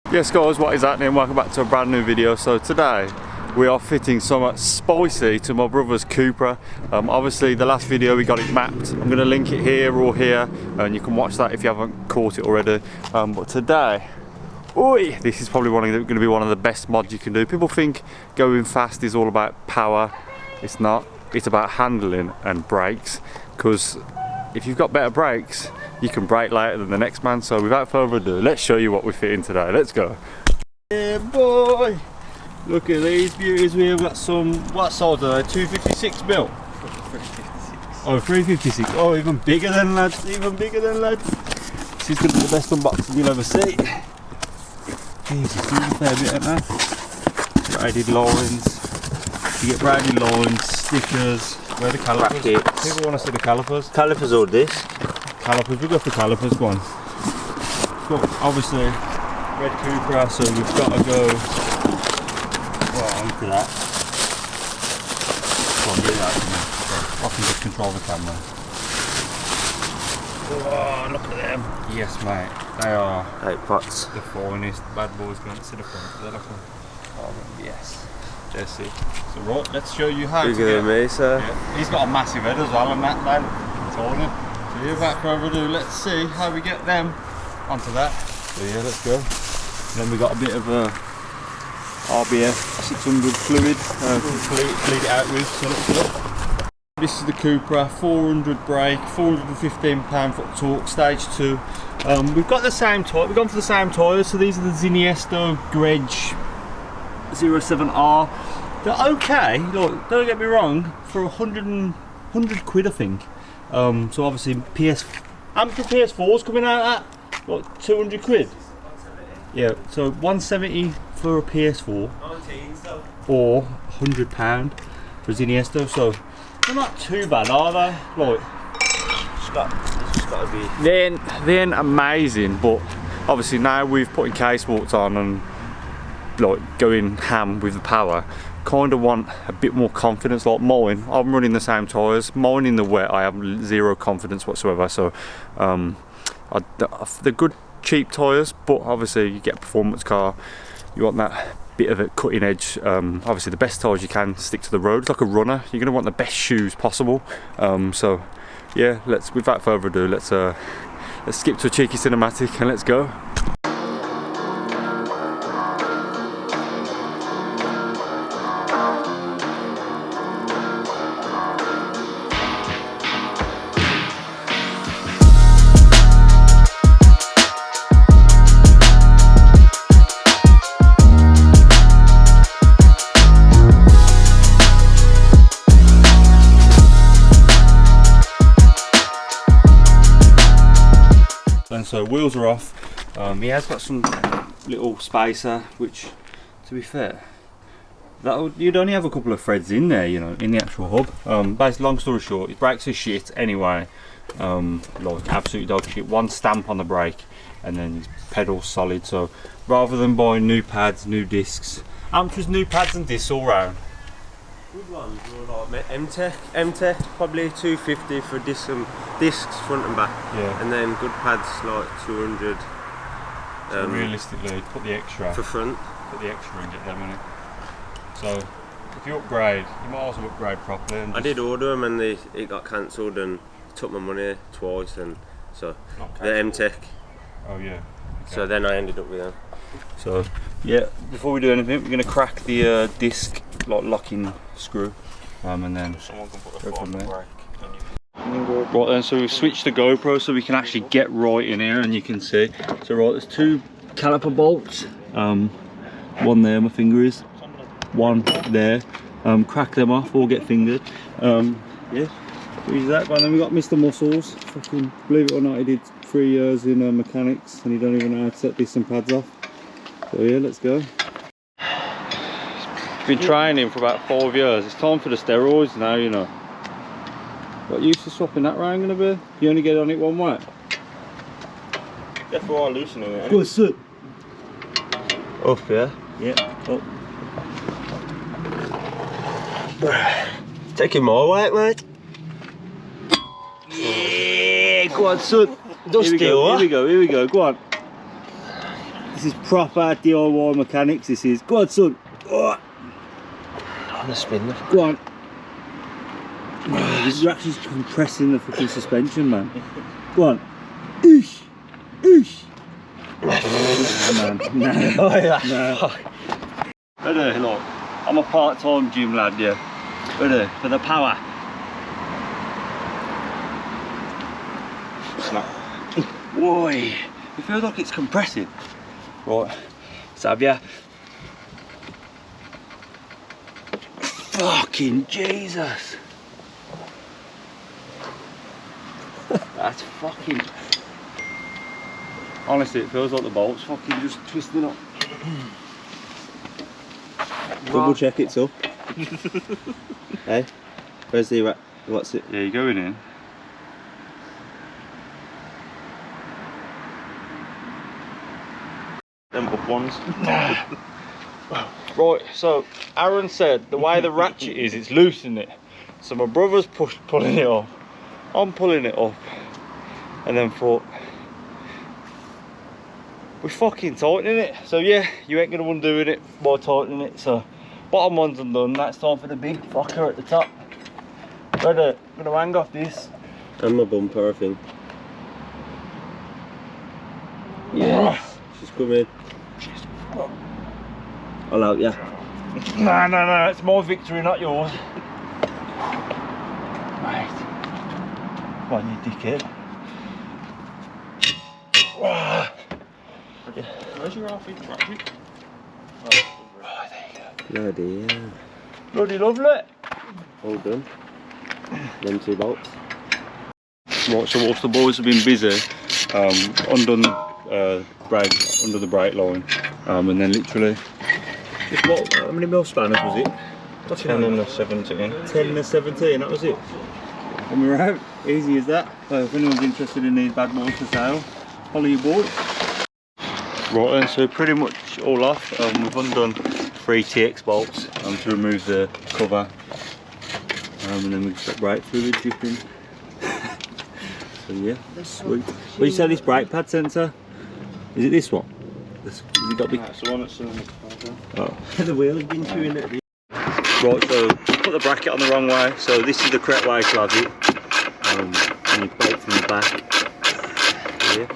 Yes guys, what is happening? Welcome back to a brand new video. So today we are fitting something spicy to my brother's Cupra. Obviously the last video we got it mapped. I'm going to link it here or here and you can watch that if you haven't caught it already. But today, this is probably going to be one of the best mods you can do. People think going fast is all about power. It's not. It's about handling and brakes, because if you've got better brakes you can brake later than the next man. So without further ado, let's show you what we're fitting today. Let's go. Yeah boy, look at these beauties. We've got some, what size are they? 256 mil? 356. Oh, 356. Oh, even bigger than lads, even bigger than lads. This is going to be the best unboxing you'll ever see. Jesus, there's a fair bit in there. Braided lines. You get braided lines, stickers. Where are the calipers? Brackets. People want to see the calipers. Calipers or this? Calipers, we'll go for calipers, go on. But obviously, red Cupra, so we've got to go onto that. Go on, do that to me. I can just control the camera. Oh, look at them. Yes, mate. They are 8 pots. The finest. Bad boys going to the front. They're looking. Oh, yes. Jesse. So, right, let's show you how to get me, sir. Yeah. He's got a massive head as well, and that lad. I told him. So without further ado, let's see how we get them onto that. So yeah, let's go. And then we got a bit of a RBF 600 fluid to bleed it out with. So let's go. This is the Cupra, 400 brake, 415 pound-foot torque, stage 2. We've got the same tyre. We've gone for the same tyres. So these are the Zinniesto Gredge 07R. They're okay. Look, don't get me wrong. For 100 quid, I think. So obviously PS4's coming out at what, 200 quid? Yeah, so 170 for a PS4 or £100 for Zinniesto, so they're not too bad, are they? Like, It's got to be. they ain't amazing, but obviously now we've put in case walks on and like going ham with the power. Kind of want a bit more confidence. Like mine, I'm running the same tyres. Mine in the wet, I have zero confidence whatsoever. So they're good cheap tyres, but obviously you get a performance car, you want that bit of a cutting edge. Obviously the best tyres you can stick to the road. It's like a runner. You're going to want the best shoes possible. So yeah, without further ado, let's skip to a cheeky cinematic and let's go. And so wheels are off. He has got some little spacer, which, to be fair, you'd only have a couple of threads in there, you know, in the actual hub. Basically, long story short, his brakes are shit anyway. Like absolute dog shit. One stamp on the brake, and then his pedals solid. So rather than buying new pads, new discs, how much was new pads and discs all round? Good ones were like M-Tech, probably 250 for discs front and back. Yeah. And then good pads like 200. So realistically, put the extra. For front. Put the extra and get them in it. So if you upgrade, you might also upgrade properly. And I did order them and it got cancelled and took my money twice, and so the M-Tech. Oh yeah. Okay. So then I ended up with them. So yeah, before we do anything, we're going to crack the disc locking screw, and then Someone can put the go foot from on the there. brake. Right then, so we've switched the GoPro so we can actually get right in here, and you can see. So right, there's 2 caliper bolts. One there, my finger is. One there. Crack them off or get fingered. Yeah, use that. And then we got Mr. Muscles. Fucking, believe it or not, he did 3 years in mechanics, and he don't even know how to set discs and pads off. So yeah, let's go. Been training for about 5 years. It's time for the steroids now, you know. What use of swapping that round gonna be? You only get on it one way. That's why I'm loosening it. Go sit. Up, yeah? Yeah, up. Taking more weight, mate. Yeah, go on, son. Just here we go, go, go on. This is proper DIY mechanics. This is. Go on, son. Oh. On a spin. Go on. Oh, this is actually compressing the fucking suspension, man. Go on. Oosh. Oosh. Nah, man. Nah. Oh, yeah. Nah. Ready, look. I'm a part-time gym lad, yeah. Ready, for the power. Snap. Whoa. It feels like it's compressing. Right. Savia. Fucking Jesus. That's fucking... Honestly, it feels like the bolt's fucking just twisting up. Double check it's up. Hey, where's the what's it? Yeah, you're going in. Them up ones. Right, so Aaron said the way the ratchet is, it's loosening it. So my brother's pulling it off. I'm pulling it up. And then thought, we're fucking tightening it. So yeah, you ain't gonna undo it by tightening it. So bottom one's undone. Now it's time for the big fucker at the top. Ready, I'm gonna hang off this. And my bumper, I think. Yes, she's coming. I'll help ya. No, it's my victory, not yours. Mate. Come on, you dickhead. Where's your half-inch ratchet? Right, there you go. Bloody yeah. Bloody lovely. All done. Them 2 bolts. Right, so whilst the boys have been busy, undone under the brake line, and then literally, just what? How many mil spanners was it? 10 and a 17. 10 and a 17. That was it. And we're out. Easy as that. So if anyone's interested in these bad boys for sale, follow your boy. Right, and so pretty much all off. We've undone 3 TX bolts to remove the cover, and then we've just got brake fluid dripping. So yeah, sweet. What do you say this brake pad sensor? Is it this one? Has it got big? That's the one that's Oh. the wheel's been chewing it. Right, so put the bracket on the wrong way. So this is the correct way to have it. And you bolt from the back. Yeah,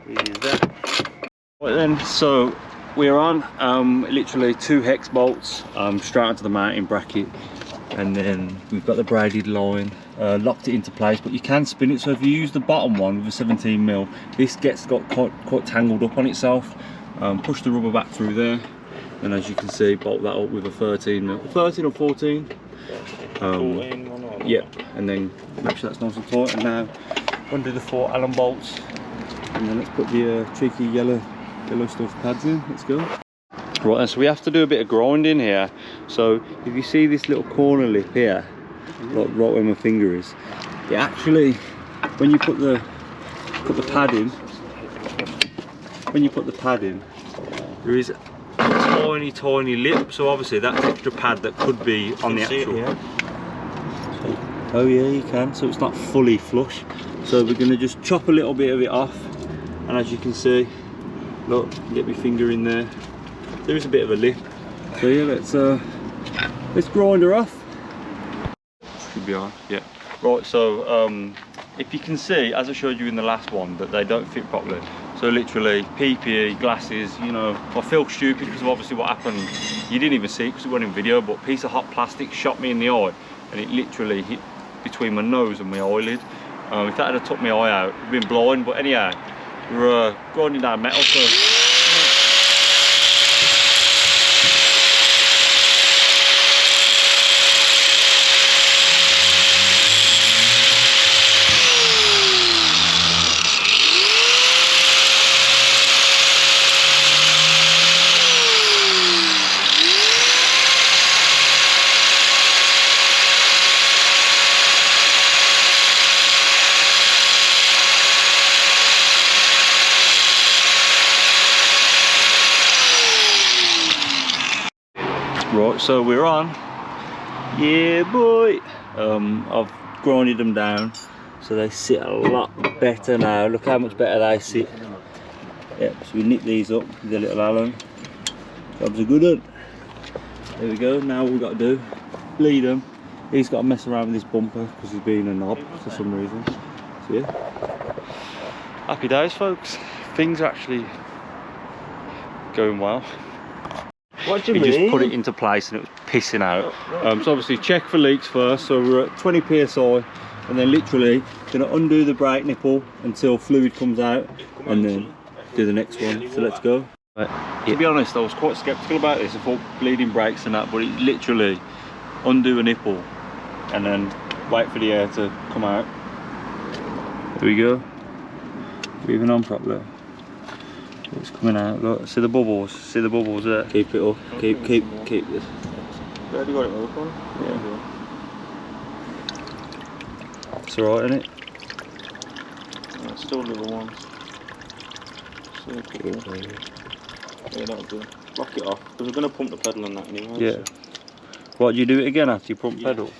easy as that. Right then, so we're on literally 2 hex bolts straight onto the mounting bracket, and then we've got the braided line, locked it into place, but you can spin it. So if you use the bottom one with a 17mm, this got quite tangled up on itself. Push the rubber back through there, and as you can see, bolt that up with a 13 or 14. 14, yeah, and then make sure that's nice and tight. And now undo the 4 Allen bolts, and then let's put the cheeky yellow stuff pads in. Let's go. Right, so we have to do a bit of grinding here. So if you see this little corner lip here, like right where my finger is, it actually, when you put the pad in, there is a tiny lip. So obviously that's extra pad that could be on the actual. So, oh yeah, you can. So it's not fully flush. So we're going to just chop a little bit of it off, and as you can see, look, get my finger in there. There is a bit of a lip. So yeah, let's grind her off. Should be on, yeah. Right, so if you can see, as I showed you in the last one, that they don't fit properly. So literally, PPE, glasses, you know, I feel stupid because of obviously what happened. You didn't even see it because it wasn't in video, but a piece of hot plastic shot me in the eye, and it literally hit between my nose and my eyelid. If that had took my eye out, I'd been blind, but anyhow, we're grinding down metal, so. Right, so we're on. Yeah, boy. I've grinded them down so they sit a lot better now. Look how much better they sit. Yep, so we nip these up with the little Allen. Job's a good one. There we go, now all we've got to do, bleed them. He's got to mess around with his bumper because he's being a knob for some reason. So yeah. Happy days, folks. Things are actually going well. What do you He mean? just put it into place and it was pissing out. So obviously check for leaks first. So we're at 20 psi, and then literally gonna undo the brake nipple until fluid comes out, and then do the next one. So let's go. But, to be honest, I was quite skeptical about this. I thought bleeding brakes and that, but it literally undo a nipple and then wait for the air to come out. There we go. Breathing on properly. It's coming out. Look, see the bubbles. See the bubbles there. Keep it up. Keep this. Already got it open. Yeah. It's alright, isn't it? Yeah, still little ones. So cool. Yeah, that'll do. Lock it off, because we're going to pump the pedal on that anyway. Yeah. So. What, do you do it again after you pump pedal?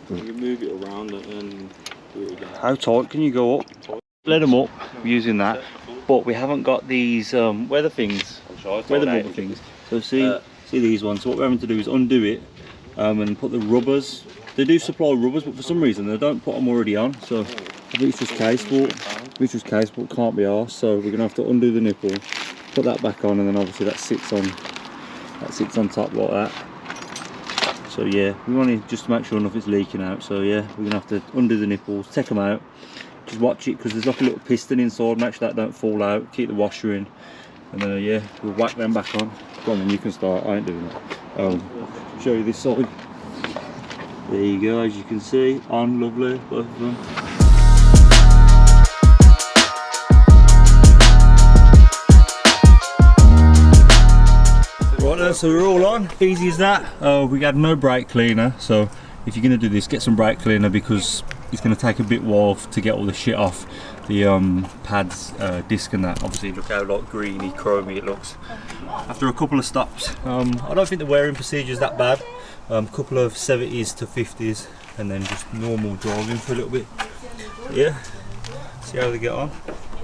You move it around and then do it again. How tight can you go up? Let them up using that, but we haven't got these weather things, weather bubble things. So see these ones. So what we're having to do is undo it and put the rubbers. They do supply rubbers, but for some reason they don't put them already on. So I think it's just case bolt. Which was case bolt, can't be arsed. So we're gonna have to undo the nipple, put that back on, and then obviously that sits on top like that. So yeah, we want to just make sure nothing's leaking out. So yeah, we're gonna have to undo the nipples, take them out, just watch it because there's like a little piston inside. Make sure that don't fall out. Keep the washer in, and then yeah, we'll whack them back on. Go on, then you can start. I ain't doing that. Show you this side. There you go. As you can see, on lovely, both of them. Right then, so we're all on, easy as that. We had no brake cleaner, so if you're going to do this, get some brake cleaner because it's going to take a bit while to get all the shit off the pads, disc and that. Obviously look how like greeny, chromy it looks after a couple of stops. I don't think the wearing procedure is that bad. Couple of 70s to 50s and then just normal driving for a little bit. Yeah, see how they get on.